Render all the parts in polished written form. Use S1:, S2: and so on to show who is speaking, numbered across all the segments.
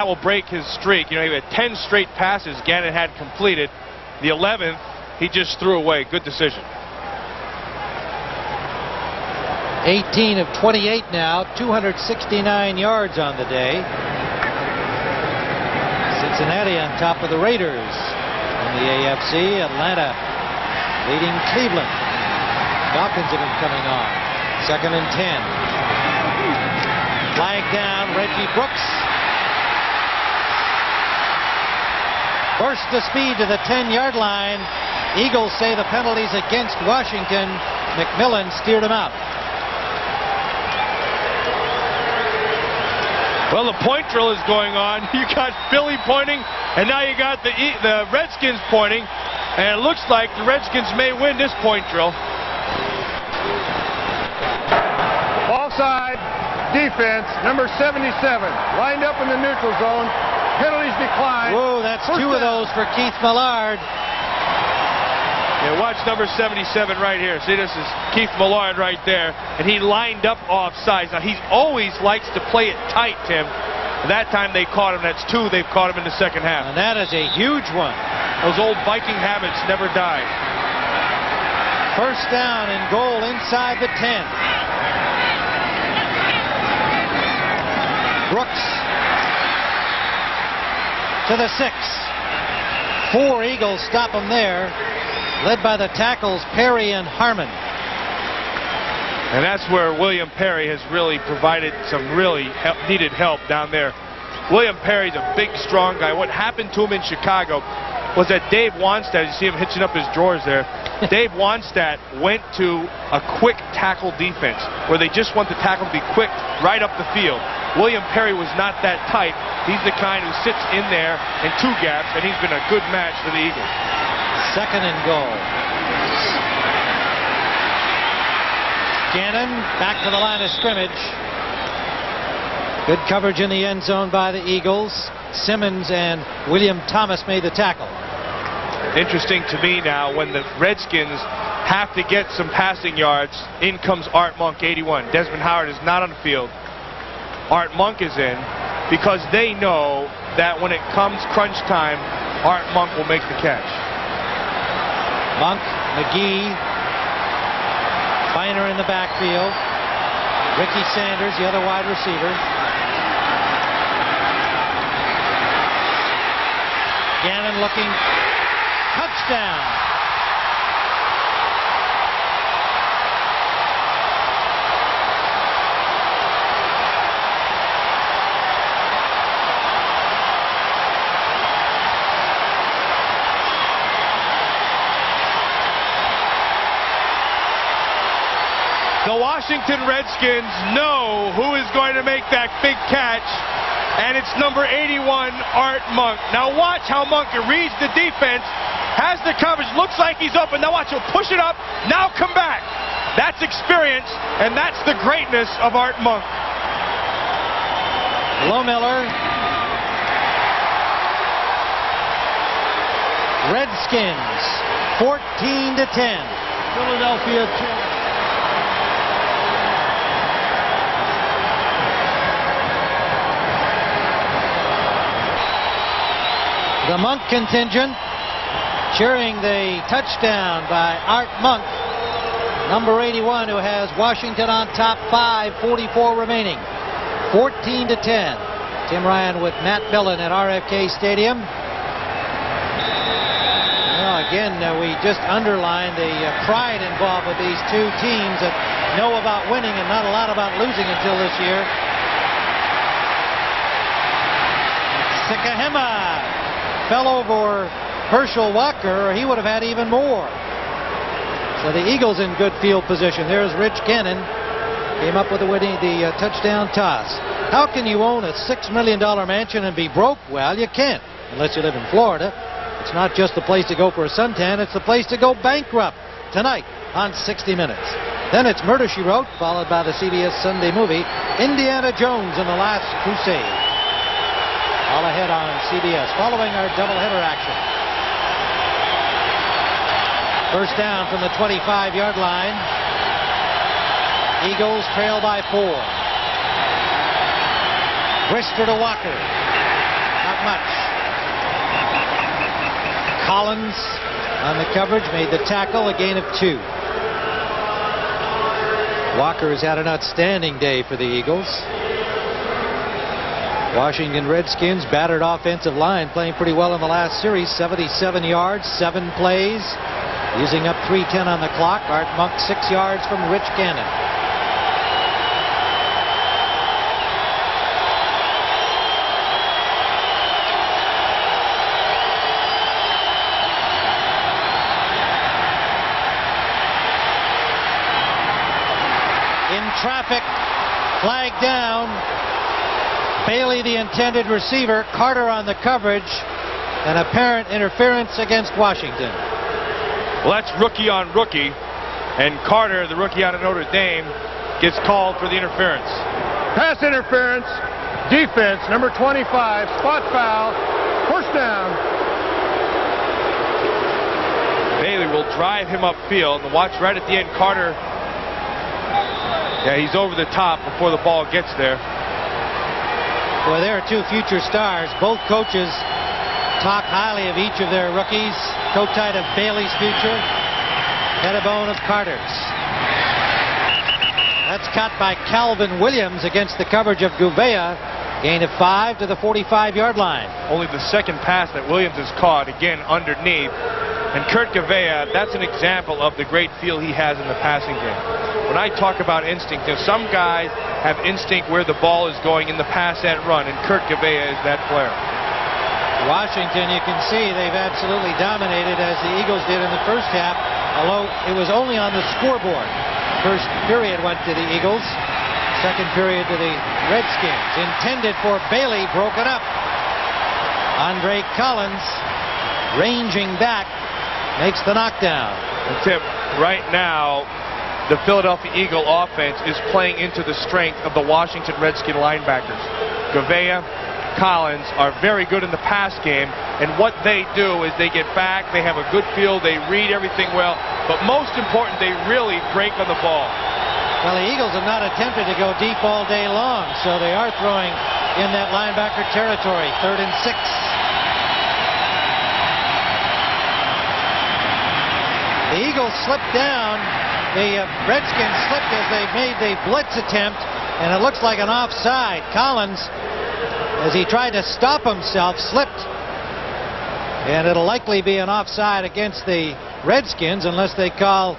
S1: That will break his streak. You know, he had 10 straight passes Gannon had completed. The 11th, he just threw away. Good decision.
S2: 18 of 28 now, 269 yards on the day. Cincinnati on top of the Raiders in the AFC. Atlanta leading Cleveland. Falcons have been coming on. 2nd and 10. Flag down, Reggie Brooks. Burst the speed to the 10-yard line. Eagles say the penalty's against Washington. McMillan steered him out.
S1: Well, the point drill is going on. You got Philly pointing, and now you got the Redskins pointing, and it looks like the Redskins may win this point drill.
S3: Offside defense, number 77, lined up in the neutral zone. Penalties decline.
S2: Whoa, that's two of those for Keith Millard.
S1: Yeah, watch number 77 right here. See, this is Keith Millard right there, and he lined up offsides. Now, he always likes to play it tight, Tim. That time they caught him. That's two. They've caught him in the second half.
S2: And that is a huge one.
S1: Those old Viking habits never die.
S2: First down and goal inside the 10. Brooks to the 6. 4 Eagles stop him there, led by the tackles Perry and Harmon.
S1: And that's where William Perry has really provided some really needed help down there. William Perry's a big, strong guy. What happened to him in Chicago was that Dave Wannstedt, you see him hitching up his drawers there, Dave Wannstedt went to a quick tackle defense where they just want the tackle to be quick right up the field. William Perry was not that type. He's the kind who sits in there in 2 gaps, and he's been a good match for the Eagles.
S2: 2nd and goal. Gannon back to the line of scrimmage. Good coverage in the end zone by the Eagles. Simmons and William Thomas made the tackle.
S1: Interesting to me now, when the Redskins have to get some passing yards, in comes Art Monk, 81. Desmond Howard is not on the field. Art Monk is in because they know that when it comes crunch time, Art Monk will make the catch.
S2: Monk, McGee, Finer in the backfield. Ricky Sanders, the other wide receiver. Gannon looking. Touchdown.
S1: The Washington Redskins know who is going to make that big catch, and it's number 81, Art Monk. Now watch how Monk reads the defense, has the coverage, looks like he's open. Now watch, he'll push it up, now come back. That's experience, and that's the greatness of Art Monk.
S2: Lohmiller. Redskins, 14-10. Philadelphia 2. The Monk contingent cheering the touchdown by Art Monk, number 81, who has Washington on top, 5:44 remaining. 14-10. Tim Ryan with Matt Millen at RFK Stadium. Well, again, we just underlined the pride involved with these two teams that know about winning and not a lot about losing until this year. Sikahema fell over Herschel Walker, or he would have had even more. So the Eagles in good field position. There's Rich Gannon. Came up with the touchdown toss. How can you own a $6 million mansion and be broke? Well, you can't, unless you live in Florida. It's not just the place to go for a suntan, it's the place to go bankrupt. Tonight on 60 Minutes. Then it's Murder, She Wrote, followed by the CBS Sunday movie, Indiana Jones and the Last Crusade. All ahead on CBS, following our doubleheader action. First down from the 25-yard line. Eagles trail by 4. Brister to Walker. Collins on the coverage, made the tackle, a gain of 2. Walker has had an outstanding day for the Eagles. Washington Redskins battered offensive line, playing pretty well in the last series. 77 yards, 7 plays, using up 3:10 on the clock. Art Monk 6 yards from Rich Gannon. In traffic, flag down. Bailey, the intended receiver, Carter on the coverage, and apparent interference against Washington.
S1: Well, that's rookie on rookie, and Carter, the rookie out of Notre Dame, gets called for the interference.
S3: Pass interference, defense, number 25, spot foul, first down.
S1: Bailey will drive him upfield, and watch right at the end, Carter. Yeah, he's over the top before the ball gets there.
S2: Well, there are 2 future stars. Both coaches talk highly of each of their rookies. Kotite of Bailey's future, Pettibone of Carter's. That's caught by Calvin Williams against the coverage of Gouveia. Gain of 5 to the 45-yard line.
S1: Only the second pass that Williams has caught, again underneath. And Kurt Gouveia, that's an example of the great feel he has in the passing game. When I talk about instinct, some guys have instinct where the ball is going in the pass and run, and Kurt Gouveia is that player.
S2: Washington, you can see they've absolutely dominated, as the Eagles did in the first half, although it was only on the scoreboard. First period went to the Eagles, second period to the Redskins. Intended for Bailey, broken up. Andre Collins, ranging back, makes the knockdown.
S1: And Tim, right now, the Philadelphia Eagle offense is playing into the strength of the Washington Redskin linebackers. Gouveia, Collins are very good in the pass game, and what they do is they get back, they have a good feel, they read everything well, but most important, they really break on the ball.
S2: Well, the Eagles have not attempted to go deep all day long, so they are throwing in that linebacker territory. 3rd and 6. The Eagles slipped down. The Redskins slipped as they made the blitz attempt, and it looks like an offside. Collins, as he tried to stop himself, slipped. And it'll likely be an offside against the Redskins unless they call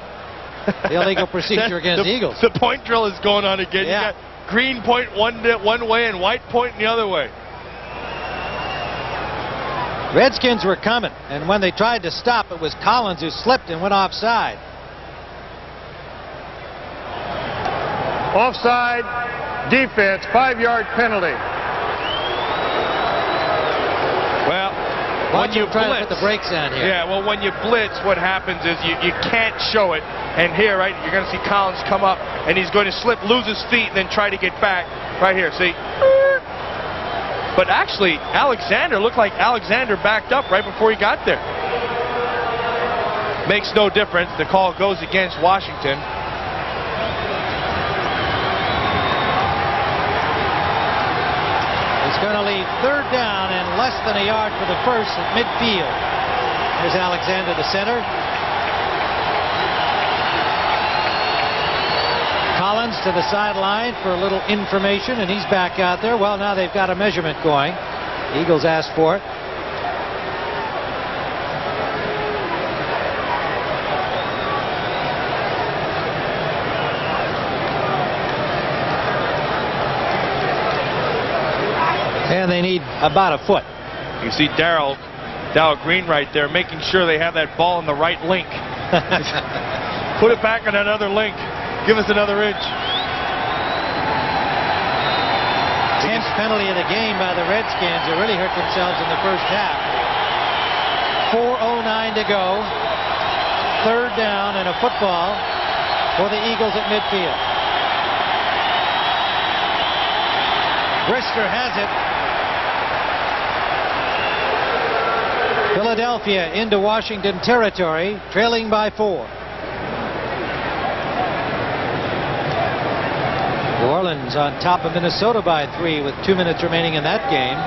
S2: the illegal procedure against the Eagles.
S1: The point drill is going on again.
S2: Yeah.
S1: You got green point one way and white point the other way.
S2: Redskins were coming, and when they tried to stop, it was Collins who slipped and went offside.
S3: Offside, defense, 5-yard penalty.
S1: Well, when you
S2: try
S1: blitz,
S2: to put the brakes on here.
S1: Yeah, well, when you blitz, what happens is you can't show it. And here, right, you're going to see Collins come up, and he's going to slip, lose his feet, and then try to get back. Right here, see? But actually, Alexander looked like Alexander backed up right before he got there. Makes no difference. The call goes against Washington.
S2: It's going to leave 3rd down and less than a yard for the first at midfield. There's Alexander, the center. Collins to the sideline for a little information, and he's back out there. Well, now they've got a measurement going. The Eagles asked for it. And they need about a foot.
S1: You see Darryl Green right there making sure they have that ball in the right link. Put it back on another link. Give us another inch.
S2: 10th penalty of the game by the Redskins, who really hurt themselves in the first half. 4:09 to go. 3rd down and a football for the Eagles at midfield. Brister has it. Philadelphia into Washington territory, trailing by 4. New Orleans on top of Minnesota by 3 with 2 minutes remaining in that game.